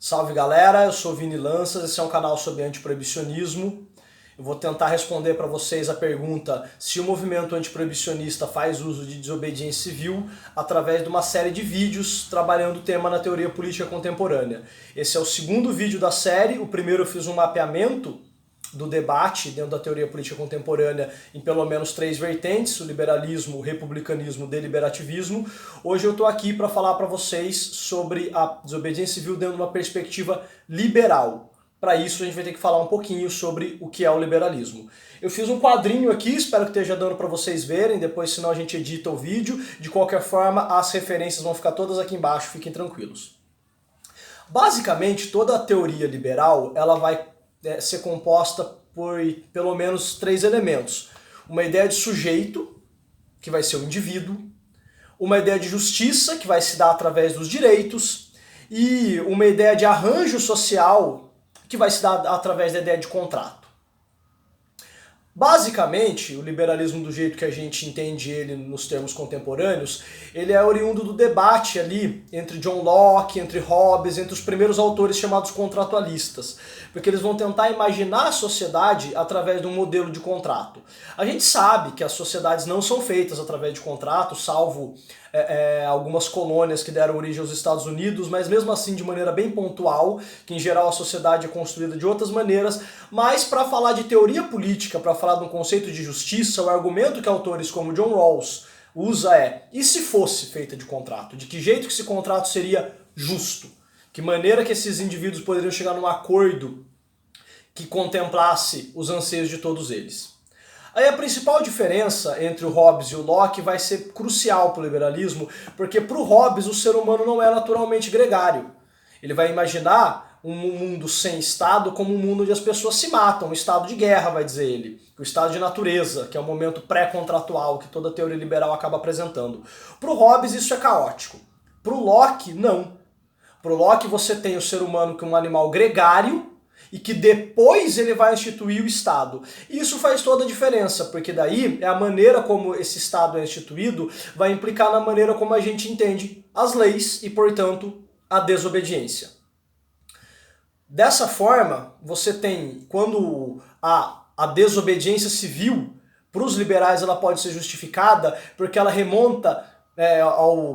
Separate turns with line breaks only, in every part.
Salve galera, eu sou Vini Lanças, esse é um canal sobre antiproibicionismo. Eu vou tentar responder para vocês a pergunta se o movimento antiproibicionista faz uso de desobediência civil através de uma série de vídeos trabalhando o tema na teoria política contemporânea. Esse é o segundo vídeo da série, o primeiro eu fiz um mapeamento do debate dentro da teoria política contemporânea em pelo menos 3 vertentes, o liberalismo, o republicanismo, o deliberativismo. Hoje eu estou aqui para falar para vocês sobre a desobediência civil dentro de uma perspectiva liberal. Para isso a gente vai ter que falar um pouquinho sobre o que é o liberalismo. Eu fiz um quadrinho aqui, espero que esteja dando para vocês verem, depois senão a gente edita o vídeo. De qualquer forma, as referências vão ficar todas aqui embaixo, fiquem tranquilos. Basicamente, toda a teoria liberal ela vai ser composta por pelo menos 3 elementos. Uma ideia de sujeito, que vai ser o indivíduo, uma ideia de justiça, que vai se dar através dos direitos, e uma ideia de arranjo social, que vai se dar através da ideia de contrato. Basicamente, o liberalismo do jeito que a gente entende ele nos termos contemporâneos, ele é oriundo do debate ali entre John Locke, entre Hobbes, entre os primeiros autores chamados contratualistas, porque eles vão tentar imaginar a sociedade através de um modelo de contrato. A gente sabe que as sociedades não são feitas através de contrato, salvo algumas colônias que deram origem aos Estados Unidos, mas mesmo assim de maneira bem pontual, que em geral a sociedade é construída de outras maneiras, mas para falar de teoria política, para falar de um conceito de justiça, o argumento que autores como John Rawls usa é: e se fosse feita de contrato? De que jeito que esse contrato seria justo? Que maneira que esses indivíduos poderiam chegar num acordo que contemplasse os anseios de todos eles? Aí a principal diferença entre o Hobbes e o Locke vai ser crucial para o liberalismo, porque para o Hobbes o ser humano não é naturalmente gregário. Ele vai imaginar um mundo sem Estado como um mundo onde as pessoas se matam, um estado de guerra, vai dizer ele. O estado de natureza, que é o momento pré-contratual que toda teoria liberal acaba apresentando. Para o Hobbes isso é caótico. Para o Locke, não. Para o Locke você tem o ser humano como um animal gregário, e que depois ele vai instituir o Estado. E isso faz toda a diferença, porque daí é a maneira como esse Estado é instituído vai implicar na maneira como a gente entende as leis e, portanto, a desobediência. Dessa forma, você tem, quando a desobediência civil, para os liberais ela pode ser justificada porque ela remonta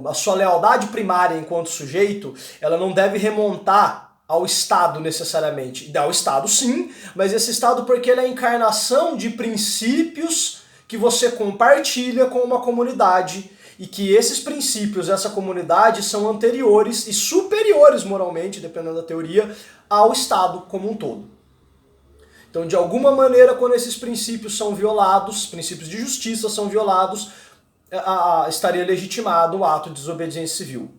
a sua lealdade primária enquanto sujeito, ela não deve remontar ao Estado necessariamente. Ao Estado sim, mas esse Estado porque ele é a encarnação de princípios que você compartilha com uma comunidade e que esses princípios, essa comunidade, são anteriores e superiores moralmente, dependendo da teoria, ao Estado como um todo. Então, de alguma maneira, quando esses princípios são violados, princípios de justiça são violados, estaria legitimado o ato de desobediência civil.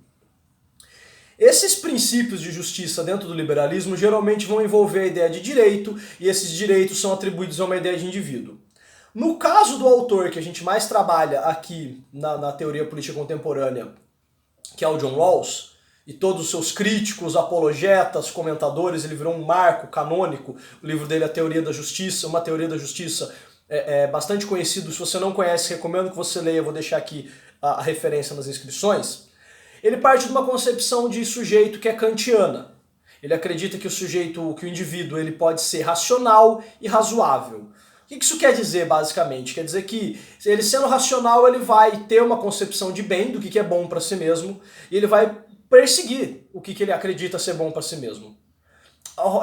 Esses princípios de justiça dentro do liberalismo geralmente vão envolver a ideia de direito, e esses direitos são atribuídos a uma ideia de indivíduo. No caso do autor que a gente mais trabalha aqui na teoria política contemporânea, que é o John Rawls, e todos os seus críticos, apologetas, comentadores, ele virou um marco canônico, o livro dele é A Teoria da Justiça, uma teoria da justiça bastante conhecido, se você não conhece, recomendo que você leia, vou deixar aqui a referência nas inscrições. Ele parte de uma concepção de sujeito que é kantiana. Ele acredita que o indivíduo, ele pode ser racional e razoável. O que isso quer dizer, basicamente? Quer dizer que, ele sendo racional, ele vai ter uma concepção de bem, do que é bom para si mesmo, e ele vai perseguir o que ele acredita ser bom para si mesmo.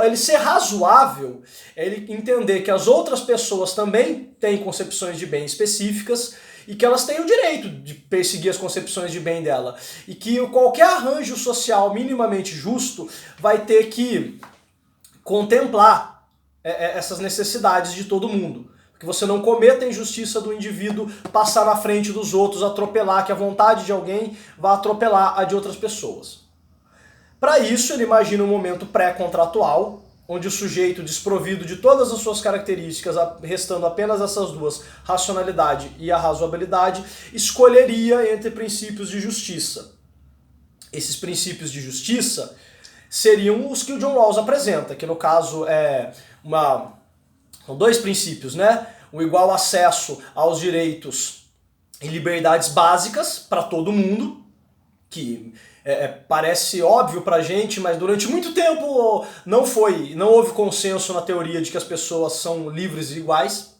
Ele ser razoável é ele entender que as outras pessoas também têm concepções de bem específicas, e que elas têm o direito de perseguir as concepções de bem dela. E que qualquer arranjo social minimamente justo vai ter que contemplar essas necessidades de todo mundo. Que você não cometa a injustiça do indivíduo passar na frente dos outros, atropelar, que a vontade de alguém vai atropelar a de outras pessoas. Para isso, ele imagina um momento pré-contratual, onde o sujeito desprovido de todas as suas características, restando apenas essas duas, racionalidade e a razoabilidade, escolheria entre princípios de justiça. Esses princípios de justiça seriam os que o John Rawls apresenta, que no caso são 2 princípios, né? O igual acesso aos direitos e liberdades básicas para todo mundo, que Parece óbvio pra gente, mas durante muito tempo não houve consenso na teoria de que as pessoas são livres e iguais.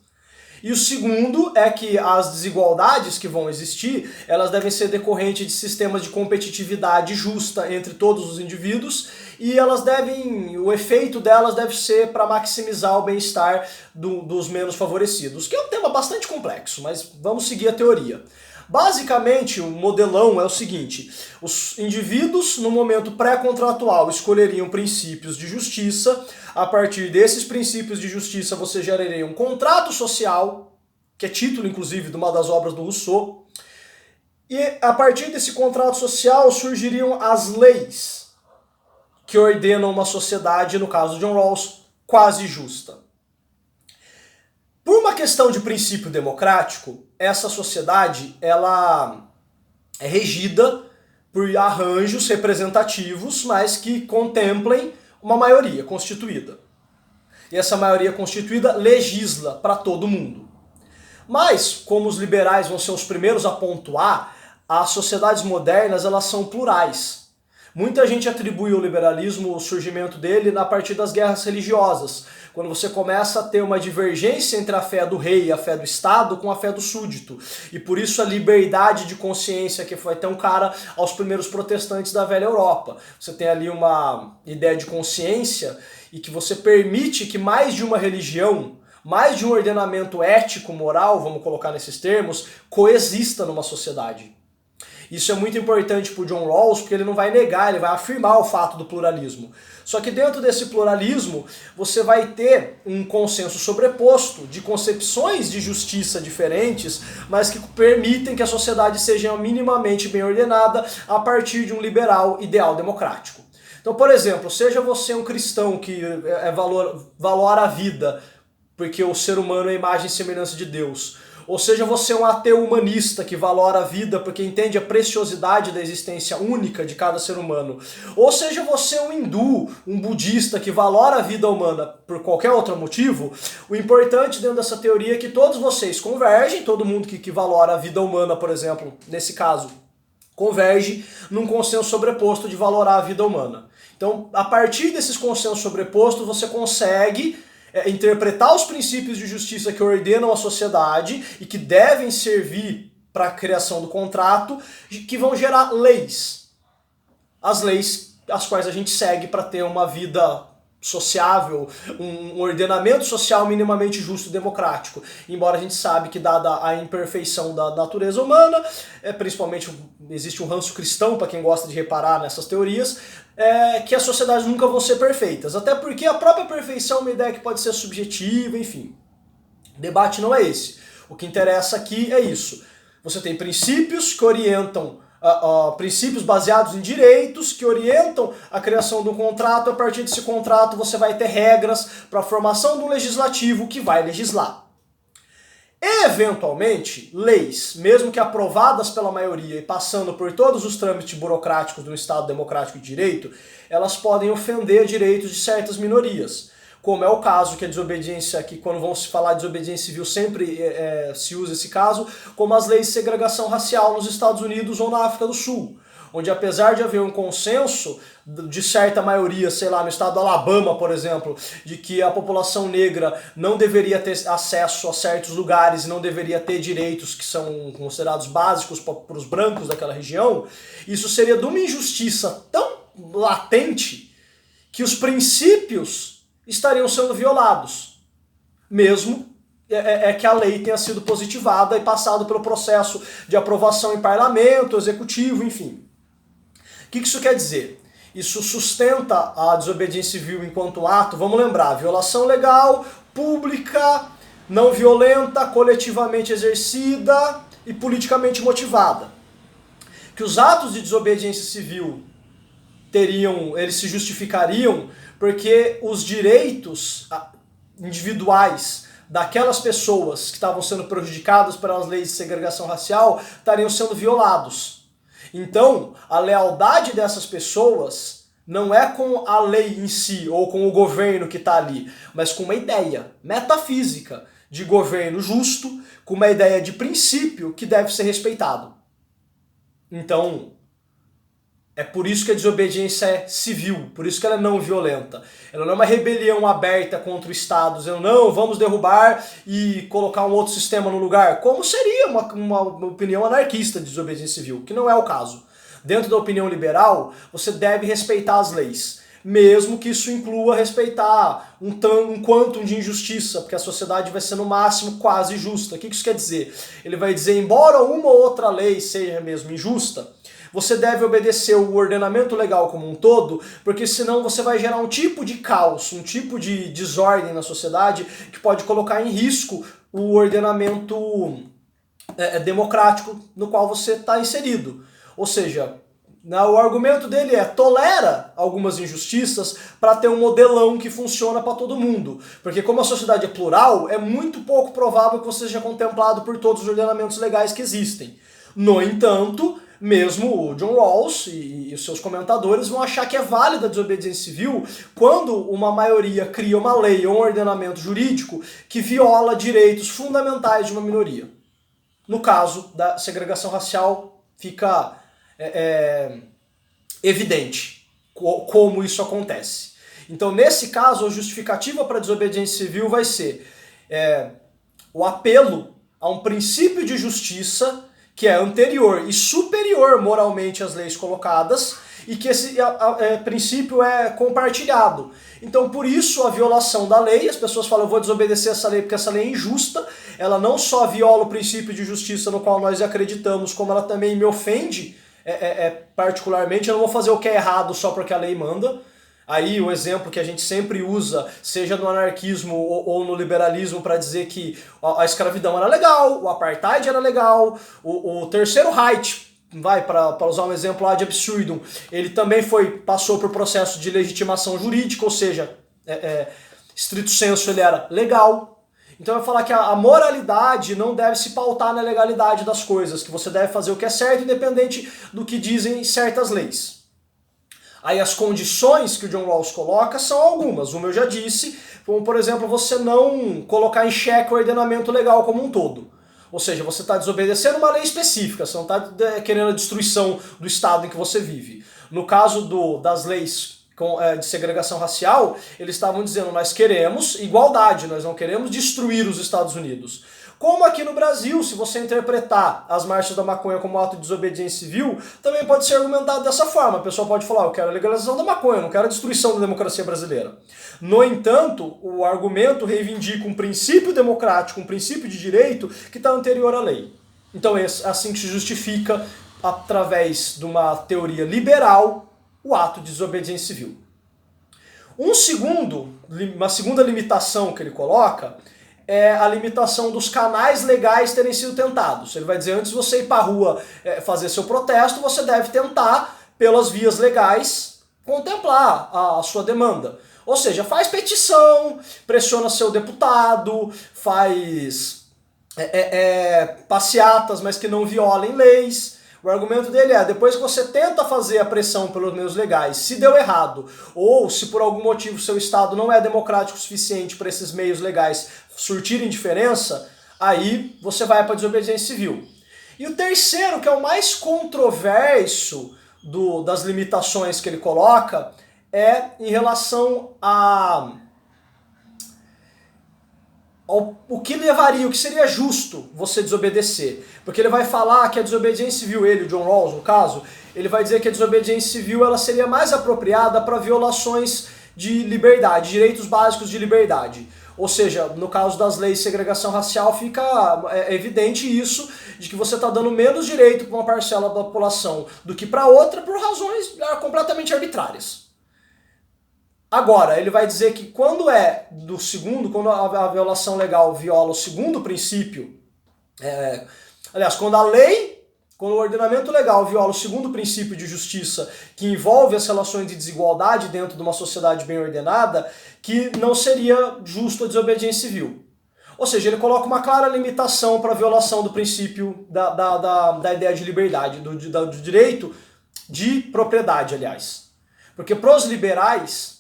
E o segundo é que as desigualdades que vão existir, elas devem ser decorrentes de sistemas de competitividade justa entre todos os indivíduos, e o efeito delas deve ser para maximizar o bem-estar dos menos favorecidos, que é um tema bastante complexo, mas vamos seguir a teoria. Basicamente, o modelão é o seguinte: os indivíduos, no momento pré-contratual, escolheriam princípios de justiça. A partir desses princípios de justiça, você geraria um contrato social, que é título, inclusive, de uma das obras do Rousseau. E a partir desse contrato social surgiriam as leis que ordenam uma sociedade, no caso de John Rawls, quase justa. Por uma questão de princípio democrático, essa sociedade ela é regida por arranjos representativos, mas que contemplem uma maioria constituída. E essa maioria constituída legisla para todo mundo. Mas, como os liberais vão ser os primeiros a pontuar, as sociedades modernas elas são plurais. Muita gente atribui ao liberalismo o surgimento dele a partir das guerras religiosas, quando você começa a ter uma divergência entre a fé do rei e a fé do Estado com a fé do súdito. E por isso a liberdade de consciência que foi tão cara aos primeiros protestantes da velha Europa. Você tem ali uma ideia de consciência e que você permite que mais de uma religião, mais de um ordenamento ético, moral, vamos colocar nesses termos, coexista numa sociedade. Isso é muito importante para o John Rawls, porque ele não vai negar, ele vai afirmar o fato do pluralismo. Só que dentro desse pluralismo, você vai ter um consenso sobreposto de concepções de justiça diferentes, mas que permitem que a sociedade seja minimamente bem ordenada a partir de um liberal ideal democrático. Então, por exemplo, seja você um cristão que valora a vida, porque o ser humano é a imagem e semelhança de Deus, ou seja você um ateu humanista que valora a vida porque entende a preciosidade da existência única de cada ser humano, ou seja você um hindu, um budista que valora a vida humana por qualquer outro motivo, o importante dentro dessa teoria é que todos vocês convergem, todo mundo que valora a vida humana, por exemplo, nesse caso, converge num consenso sobreposto de valorar a vida humana. Então, a partir desses consensos sobrepostos, você consegue interpretar os princípios de justiça que ordenam a sociedade e que devem servir para a criação do contrato, que vão gerar leis. As leis as quais a gente segue para ter uma vida sociável, um ordenamento social minimamente justo e democrático. Embora a gente sabe que, dada a imperfeição da natureza humana, principalmente existe um ranço cristão, para quem gosta de reparar nessas teorias, que as sociedades nunca vão ser perfeitas. Até porque a própria perfeição é uma ideia que pode ser subjetiva, enfim. O debate não é esse. O que interessa aqui é isso. Você tem princípios que orientam princípios baseados em direitos que orientam a criação de um contrato. A partir desse contrato você vai ter regras para a formação de um legislativo que vai legislar. Eventualmente, leis, mesmo que aprovadas pela maioria e passando por todos os trâmites burocráticos de um Estado democrático de direito, elas podem ofender direitos de certas minorias. Como é o caso que a desobediência, que quando vão se falar de desobediência civil sempre se usa esse caso, como as leis de segregação racial nos Estados Unidos ou na África do Sul, onde apesar de haver um consenso de certa maioria, sei lá, no estado do Alabama, por exemplo, de que a população negra não deveria ter acesso a certos lugares, não deveria ter direitos que são considerados básicos para os brancos daquela região, isso seria de uma injustiça tão latente que os princípios estariam sendo violados, mesmo que a lei tenha sido positivada e passado pelo processo de aprovação em parlamento, executivo, enfim. O que isso quer dizer? Isso sustenta a desobediência civil enquanto ato, vamos lembrar, violação legal, pública, não violenta, coletivamente exercida e politicamente motivada. Que os atos de desobediência civil eles se justificariam porque os direitos individuais daquelas pessoas que estavam sendo prejudicadas pelas leis de segregação racial estariam sendo violados. Então, a lealdade dessas pessoas não é com a lei em si ou com o governo que está ali, mas com uma ideia metafísica de governo justo, com uma ideia de princípio que deve ser respeitado. Então, É por isso que a desobediência é civil, por isso que ela é não violenta. Ela não é uma rebelião aberta contra o Estado, dizendo não, vamos derrubar e colocar um outro sistema no lugar, como seria uma opinião anarquista de desobediência civil, que não é o caso. Dentro da opinião liberal, você deve respeitar as leis, mesmo que isso inclua respeitar um quantum de injustiça, porque a sociedade vai ser no máximo quase justa. O que isso quer dizer? Ele vai dizer, embora uma ou outra lei seja mesmo injusta, você deve obedecer o ordenamento legal como um todo, porque senão você vai gerar um tipo de caos, um tipo de desordem na sociedade que pode colocar em risco o ordenamento democrático no qual você está inserido. Ou seja, o argumento dele é tolera algumas injustiças para ter um modelão que funciona para todo mundo. Porque como a sociedade é plural, é muito pouco provável que você seja contemplado por todos os ordenamentos legais que existem. No entanto, mesmo o John Rawls e os seus comentadores vão achar que é válida a desobediência civil quando uma maioria cria uma lei ou um ordenamento jurídico que viola direitos fundamentais de uma minoria. No caso da segregação racial, fica evidente como isso acontece. Então, nesse caso, a justificativa para a desobediência civil vai ser o apelo a um princípio de justiça que é anterior e superior moralmente às leis colocadas, e que esse princípio é compartilhado. Então, por isso, a violação da lei, as pessoas falam, eu vou desobedecer essa lei porque essa lei é injusta, ela não só viola o princípio de justiça no qual nós acreditamos, como ela também me ofende particularmente, eu não vou fazer o que é errado só porque a lei manda. Aí o exemplo que a gente sempre usa, seja no anarquismo ou no liberalismo, para dizer que a escravidão era legal, o apartheid era legal, o terceiro Reich, para usar um exemplo lá de absurdum, ele também passou por processo de legitimação jurídica, ou seja, estrito sensu ele era legal. Então vai falar que a moralidade não deve se pautar na legalidade das coisas, que você deve fazer o que é certo independente do que dizem certas leis. Aí as condições que o John Rawls coloca são algumas, uma eu já disse, como por exemplo você não colocar em xeque o ordenamento legal como um todo. Ou seja, você está desobedecendo uma lei específica, você não está querendo a destruição do estado em que você vive. No caso das leis de segregação racial, eles estavam dizendo, nós queremos igualdade, nós não queremos destruir os Estados Unidos. Como aqui no Brasil, se você interpretar as marchas da maconha como ato de desobediência civil, também pode ser argumentado dessa forma. A pessoa pode falar, eu quero a legalização da maconha, eu não quero a destruição da democracia brasileira. No entanto, o argumento reivindica um princípio democrático, um princípio de direito que está anterior à lei. Então é assim que se justifica, através de uma teoria liberal, o ato de desobediência civil. Uma segunda limitação que ele coloca é a limitação dos canais legais terem sido tentados. Ele vai dizer, antes de você ir para a rua fazer seu protesto, você deve tentar, pelas vias legais, contemplar a sua demanda. Ou seja, faz petição, pressiona seu deputado, faz passeatas, mas que não violem leis. O argumento dele é, depois que você tenta fazer a pressão pelos meios legais, se deu errado, ou se por algum motivo seu estado não é democrático o suficiente para esses meios legais surtirem diferença, aí você vai para a desobediência civil. E o terceiro, que é o mais controverso das limitações que ele coloca, é em relação o que levaria, o que seria justo você desobedecer. Porque ele vai falar que a desobediência civil, o John Rawls no caso, ele vai dizer que a desobediência civil ela seria mais apropriada para violações de liberdade, direitos básicos de liberdade. Ou seja, no caso das leis de segregação racial fica evidente isso, de que você está dando menos direito para uma parcela da população do que para outra por razões completamente arbitrárias. Agora, ele vai dizer que quando quando a violação legal viola o segundo princípio, quando o ordenamento legal viola o segundo princípio de justiça, que envolve as relações de desigualdade dentro de uma sociedade bem ordenada, que não seria justo a desobediência civil. Ou seja, ele coloca uma clara limitação para a violação do princípio da ideia de liberdade, do direito de propriedade, aliás. Porque para os liberais,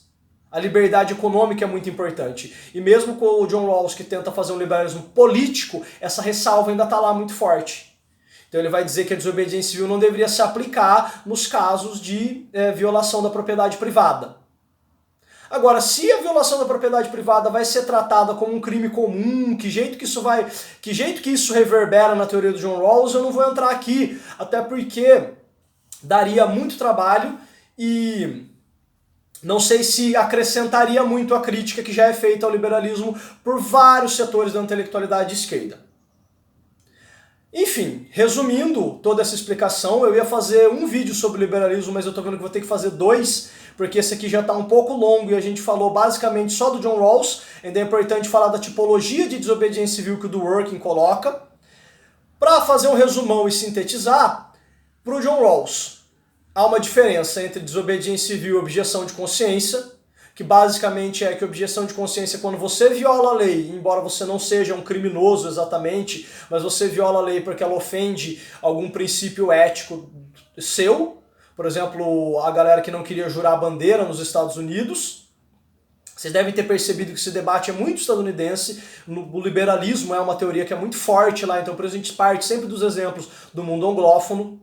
a liberdade econômica é muito importante. E mesmo com o John Rawls, que tenta fazer um liberalismo político, essa ressalva ainda está lá muito forte. Então ele vai dizer que a desobediência civil não deveria se aplicar nos casos de violação da propriedade privada. Agora, se a violação da propriedade privada vai ser tratada como um crime comum, que jeito que isso reverbera na teoria do John Rawls, eu não vou entrar aqui, até porque daria muito trabalho e não sei se acrescentaria muito a crítica que já é feita ao liberalismo por vários setores da intelectualidade de esquerda. Enfim, resumindo toda essa explicação, eu ia fazer um vídeo sobre liberalismo, mas eu tô vendo que vou ter que fazer 2, porque esse aqui já está um pouco longo e a gente falou basicamente só do John Rawls, ainda é importante falar da tipologia de desobediência civil que o Dworkin coloca. Para fazer um resumão e sintetizar, para o John Rawls, há uma diferença entre desobediência civil e objeção de consciência, que basicamente é que objeção de consciência é quando você viola a lei, embora você não seja um criminoso exatamente, mas você viola a lei porque ela ofende algum princípio ético seu. Por exemplo, a galera que não queria jurar a bandeira nos Estados Unidos. Vocês devem ter percebido que esse debate é muito estadunidense, o liberalismo é uma teoria que é muito forte lá, então por isso a gente parte sempre dos exemplos do mundo anglófono.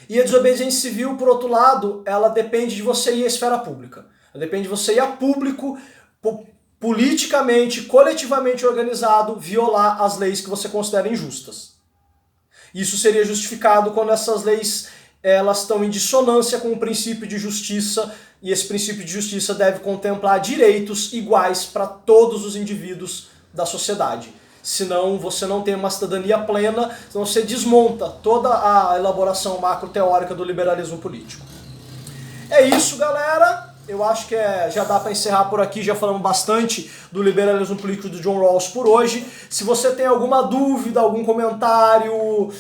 E a desobediência civil, por outro lado, ela depende de você ir à esfera pública. Ela depende de você ir a público, politicamente, coletivamente organizado, violar as leis que você considera injustas. Isso seria justificado quando essas leis elas estão em dissonância com o princípio de justiça, e esse princípio de justiça deve contemplar direitos iguais para todos os indivíduos da sociedade. Senão você não tem uma cidadania plena, senão você desmonta toda a elaboração macro-teórica do liberalismo político. É isso, galera. Eu acho que já dá para encerrar por aqui, já falamos bastante do liberalismo político do John Rawls por hoje. Se você tem alguma dúvida, algum comentário,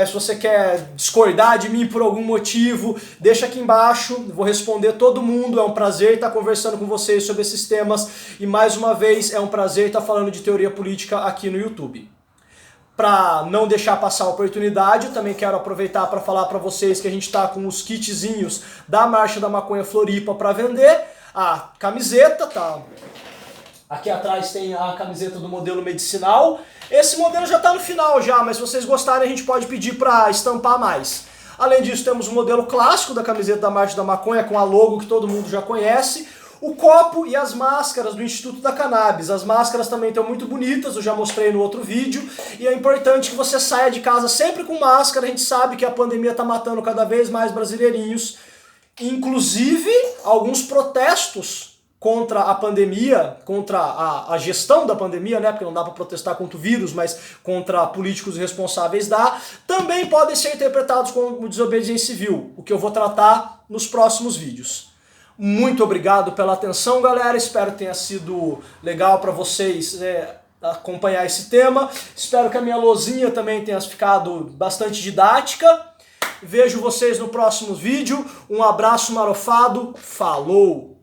se você quer discordar de mim por algum motivo, deixa aqui embaixo, vou responder todo mundo. É um prazer estar conversando com vocês sobre esses temas e mais uma vez é um prazer estar falando de teoria política aqui no YouTube. Para não deixar passar a oportunidade, eu também quero aproveitar para falar para vocês que a gente está com os kitzinhos da Marcha da Maconha Floripa para vender. A camiseta, tá? Aqui atrás tem a camiseta do modelo medicinal. Esse modelo já está no final já, mas se vocês gostarem a gente pode pedir para estampar mais. Além disso, temos o modelo clássico da camiseta da Marcha da Maconha com a logo que todo mundo já conhece. O copo e as máscaras do Instituto da Cannabis. As máscaras também estão muito bonitas, eu já mostrei no outro vídeo. E é importante que você saia de casa sempre com máscara. A gente sabe que a pandemia está matando cada vez mais brasileirinhos. Inclusive, alguns protestos contra a pandemia, contra a gestão da pandemia, né? Porque não dá para protestar contra o vírus, mas contra políticos responsáveis também podem ser interpretados como desobediência civil, o que eu vou tratar nos próximos vídeos. Muito obrigado pela atenção, galera. Espero que tenha sido legal para vocês acompanhar esse tema. Espero que a minha lousinha também tenha ficado bastante didática. Vejo vocês no próximo vídeo. Um abraço marofado. Falou!